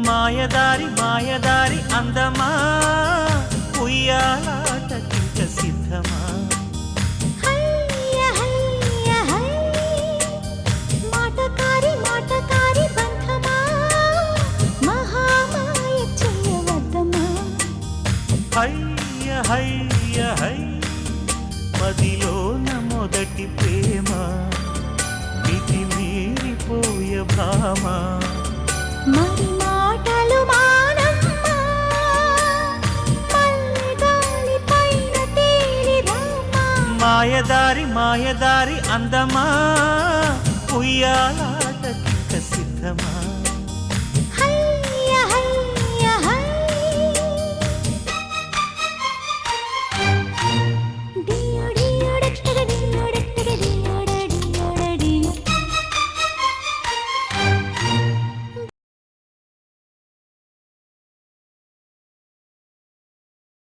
మాయదారి మాయదారి అందమా ఉయ్యాలాటకింక సిద్ధమా హయ్య హయ్య హై మాటకారి మాటకారి బంధమా మహామాయ చేయవద్దమా హయ్య హయ్య హై మదిలోన మొదటి ప్రేమ మితి మీరిపోయ భామ మరి మాటలు మానమ్మా మల్లె గాలి పైన తేలి రామా మాయదారి మాయదారి అందమా ఉయ్యాల